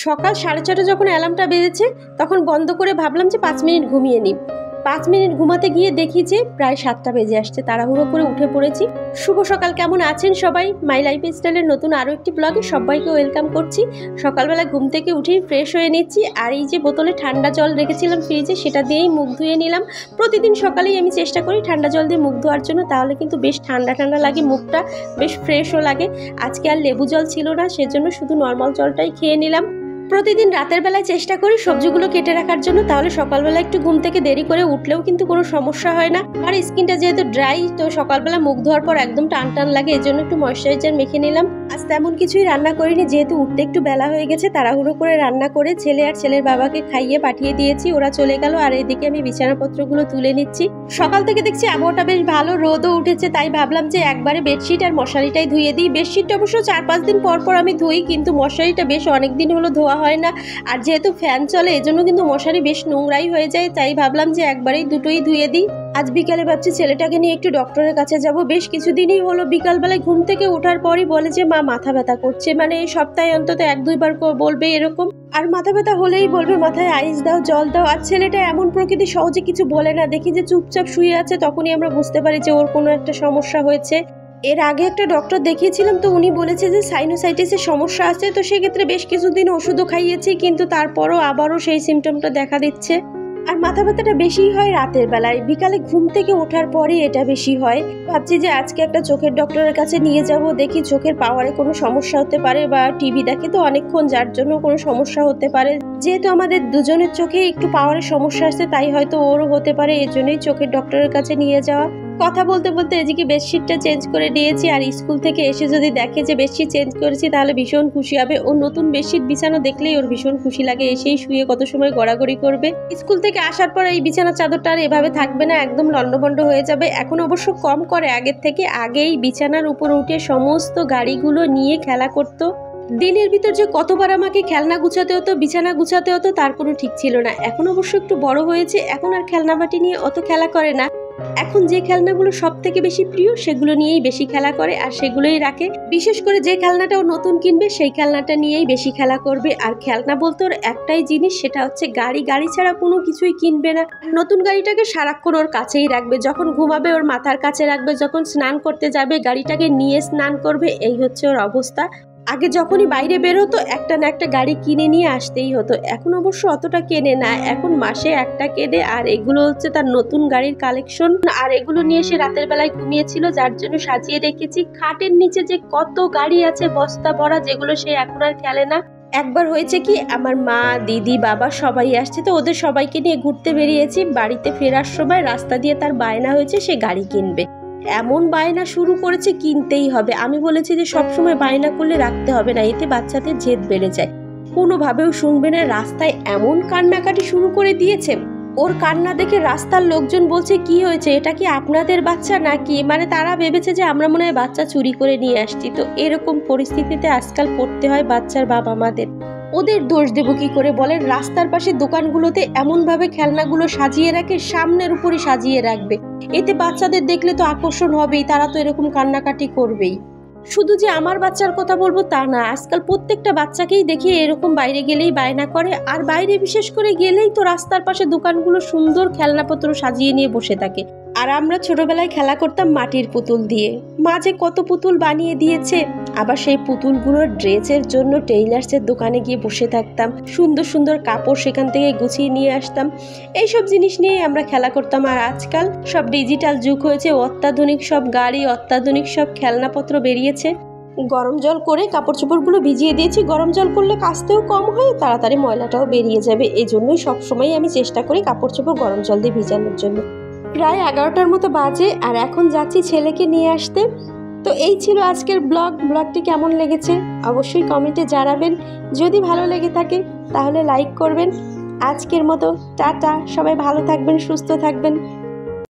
সকাল 6:30 যখন অ্যালার্মটা বেজেছে তখন বন্ধ করে ভাবলাম যে 5 মিনিট ঘুমিয়ে নিই। 5 মিনিট ঘুমাতে গিয়ে দেখি যে প্রায় 7টা বেজে আসছে। তাড়াহুড়ো করে উঠে পড়েছি। শুভ সকাল, কেমন আছেন সবাই? মাই লাইফস্টাইলের নতুন আরও একটি ব্লগে সবাইকে ওয়েলকাম করছি। সকালবেলা ঘুম থেকে উঠেই ফ্রেশ হয়ে নিচ্ছি, আর এই যে বোতলে ঠান্ডা জল রেখেছিলাম ফ্রিজে, সেটা দিয়েই মুখ ধুয়ে নিলাম। প্রতিদিন সকালেই আমি চেষ্টা করি ঠান্ডা জল দিয়ে মুখ ধোয়ার জন্য, তাহলে কিন্তু বেশ ঠান্ডা ঠান্ডা লাগে, মুখটা বেশ ফ্রেশও লাগে। আজকে আর লেবু জল ছিল না, সেজন্য শুধু নর্মাল জলটাই খেয়ে নিলাম। প্রতিদিন রাতের বেলায় চেষ্টা করি সবজিগুলো কেটে রাখার জন্য, তাহলে সকালবেলা একটু ঘুম থেকে দেরি করে উঠলেও কিন্তু কোনো সমস্যা হয় না। আর স্কিনটা যেহেতু ড্রাই, তো সকালবেলা মুখ ধোয়ার পর একদম টান টান লাগে, এর জন্য একটু ময়শ্চারাইজার মেখে নিলাম। আজ তেমন কিছুই রান্না করিনি, যেহেতু উঠতে একটু বেলা হয়ে গেছে। তাড়াহুড়ো করে রান্না করে ছেলে আর ছেলের বাবাকে খাইয়ে পাঠিয়ে দিয়েছি, ওরা চলে গেল। আর এদিকে আমি বিছানাপত্রগুলো তুলে নিচ্ছি। সকাল থেকে দেখছি আবহাওয়াটা বেশ ভালো, রোদও উঠেছে, তাই ভাবলাম যে একবারে বেডশিট আর মশারিটাই ধুয়ে দিই। বেডশিটটা অবশ্য 4-5 দিন পর পর আমি ধুই, কিন্তু মশারিটা বেশ অনেক দিন হলো ধোয়া হয় না। আর যেহেতু ফ্যান চলে, এজন্য কিন্তু মশারি বেশ নোংরাই হয়ে যায়, তাই ভাবলাম যে একবারেই দুটোই ধুয়ে দিই। আজ বিকালে ভাবছি ছেলেটাকে নিয়ে একটু ডক্টরের কাছে যাব। বেশ কিছুদিনই হলো বিকালবেলায় ঘুম থেকে ওঠার পরই বলে যে মা মাথা ব্যথা করছে, মানে সপ্তাহে অন্তত 1-2 বার বলবে এরকম। আর মাথা ব্যথা হলেই বলবে মাথায় আইস দাও, জল দাও। আর ছেলেটা এমন প্রকৃতি, সহজে কিছু বলে না। দেখি যে চুপচাপ শুয়ে আছে, তখনই আমরা বুঝতে পারি যে ওর কোনো একটা সমস্যা হয়েছে। এর আগে একটা ডক্টর দেখিয়েছিলাম, তো উনি বলেছে যে সাইনোসাইটিসের সমস্যা আছে। তো সেক্ষেত্রে বেশ কিছুদিন ওষুধও খাইয়েছি, কিন্তু তারপরও আবারও সেই সিমটমটা দেখা দিচ্ছে। আর মাথা ব্যথাটা বেশি হয় রাতের বেলায়, বিকালে ঘুম থেকে ওঠার পরে এটা বেশি হয়। ভাবছি যে আজকে একটা চোখের ডক্টরের কাছে নিয়ে যাব, দেখি চোখের পাওয়ারে কোনো সমস্যা হতে পারে, বা টিভি দেখে তো অনেকক্ষণ, যার জন্য কোনো সমস্যা হতে পারে। যেহেতু আমাদের দুজনের চোখে একটু পাওয়ারের সমস্যা আসছে, তাই হয়তো ওরও হতে পারে, এর জন্যই চোখের ডক্টরের কাছে নিয়ে যাওয়া। কথা বলতে বলতে এদিকে বেডশিটটা চেঞ্জ করে দিয়েছি, আর স্কুল থেকে এসে যদি দেখে যে বেডশিট চেঞ্জ করেছি তাহলে ভীষণ খুশি হবে। ও নতুন বেডশিট বিছানো দেখলেই ওর ভীষণ খুশি লাগে, এসেই শুয়ে কত সময় গড়াগড়ি করবে। স্কুল থেকে আসার পর এই বিছানার চাদরটা আর এভাবে থাকবে না, একদম লন্ডভন্ড হয়ে যাবে। এখন অবশ্য কম করে আগের থেকে, আগেই বিছানার উপর উঠে সমস্ত গাড়িগুলো নিয়ে খেলা করতো। দিনের ভিতর যে কতবার আমাকে খেলনা গুছাতে হতো, বিছানা গুছাতে হতো, তার কোনো ঠিক ছিল না। এখন অবশ্য একটু বড় হয়েছে, এখন আর খেলনাবাটি নিয়ে অত খেলা করে না। এখন যে খেলনাগুলো সব থেকে বেশি প্রিয় সেগুলো নিয়েই বেশি খেলা করে, আর সেগুলোই রাখে। বিশেষ করে যে খেলনাটা ও নতুন কিনবে সেই খেলনাটা নিয়েই বেশি খেলা করবে। আর খেলনা বলতে ওর একটাই জিনিস, সেটা হচ্ছে গাড়ি। গাড়ি ছাড়া কোনো কিছুই কিনবে না। নতুন গাড়িটাকে সারাক্ষণ ওর কাছেই রাখবে, যখন ঘুমাবে ওর মাথার কাছে রাখবে, যখন স্নান করতে যাবে গাড়িটাকে নিয়ে স্নান করবে। এই হচ্ছে ওর অবস্থা। আগে যখনই বাইরে বেরোতো একটা না একটা গাড়ি কিনে নিয়ে আসতেই হতো, এখন অবশ্য অতটা কেনে না, এখন মাসে একটা কেনে। আর এগুলো হচ্ছে তার নতুন গাড়ির কালেকশন, আর এগুলো নিয়ে সে রাতের বেলায় ঘুমিয়েছিল, যার জন্য সাজিয়ে রেখেছি। খাটের নিচে যে কত গাড়ি আছে বস্তা ভরা, যেগুলো সে এখন আর খেলে না। একবার হয়েছে কি, আমার মা, দিদি, বাবা সবাই আসছে, তো ওদের সবাইকে নিয়ে ঘুরতে বেরিয়েছি। বাড়িতে ফেরার সময় রাস্তা দিয়ে তার বায়না হয়েছে সে গাড়ি কিনবে। এমন বায়না শুরু করেছে, কিনতেই হবে। আমি বলেছি যে সবসময় বায়না করলে রাখতে হবে না, এতে বাচ্চাদের জেদ বেড়ে যায়। কোনোভাবেও শুনবে না, রাস্তায় এমন কান্নাকাটি শুরু করে দিয়েছে। ওর কান্না দেখে রাস্তার লোকজন বলছে কি হয়েছে, এটা কি আপনাদের বাচ্চা নাকি? মানে তারা ভেবেছে যে আমরা মনে হয় বাচ্চা চুরি করে নিয়ে আসছি। তো এরকম পরিস্থিতিতে আজকাল পড়তে হয় বাচ্চার বাবা মাদের। ওদের দোষ দেব কি করে বলেন? রাস্তার পাশে দোকানগুলোতে এমনভাবে খেলনাগুলো সাজিয়ে রাখে, সামনের উপরে সাজিয়ে রাখবে। এতে বাচ্চাদের দেখলে তো আকর্ষণ হবেই, তারা তো এরকম কান্নাকাটি করবেই। শুধু যে আমার বাচ্চার কথা বলবো তা না, আজকাল প্রত্যেকটা বাচ্চাকেই দেখি এরকম বাইরে গেলেই বায়না করে। আর বাইরে বিশেষ করে গেলেই তো রাস্তার পাশে দোকানগুলো সুন্দর খেলনাপত্র সাজিয়ে নিয়ে বসে থাকে। আর আমরা ছোটবেলায় খেলা করতাম মাটির পুতুল দিয়ে, মা যে কত পুতুল বানিয়ে দিয়েছে। আবার সেই পুতুলগুলোর ড্রেসের জন্য টেইলার্সের দোকানে গিয়ে বসে থাকতাম, সুন্দর সুন্দর কাপড় সেখান থেকে গুছিয়ে নিয়ে আসতাম। এইসব জিনিস নিয়ে আমরা খেলা করতাম। আর আজকাল সব ডিজিটাল যুগ হয়েছে, অত্যাধুনিক সব গাড়ি, অত্যাধুনিক সব খেলনাপত্র বেরিয়েছে। গরম জল করে কাপড় চোপড়গুলো ভিজিয়ে দিয়েছি, গরম জল করলে কাচতেও কম হয়, তাড়াতাড়ি ময়লাটাও বেরিয়ে যাবে। এই জন্যই সবসময় আমি চেষ্টা করি কাপড় চোপড় গরম জল দিয়ে ভিজানোর জন্য। প্রায় 11টার মতো বাজে, আর এখন যাচ্ছি ছেলেকে নিয়ে আসতে। তো এই ছিল আজকের ব্লগটি কেমন লেগেছে অবশ্যই কমেন্টে জানাবেন। যদি ভালো লেগে থাকে তাহলে লাইক করবেন। আজকের মতো টাটা, সবাই ভালো থাকবেন, সুস্থ থাকবেন।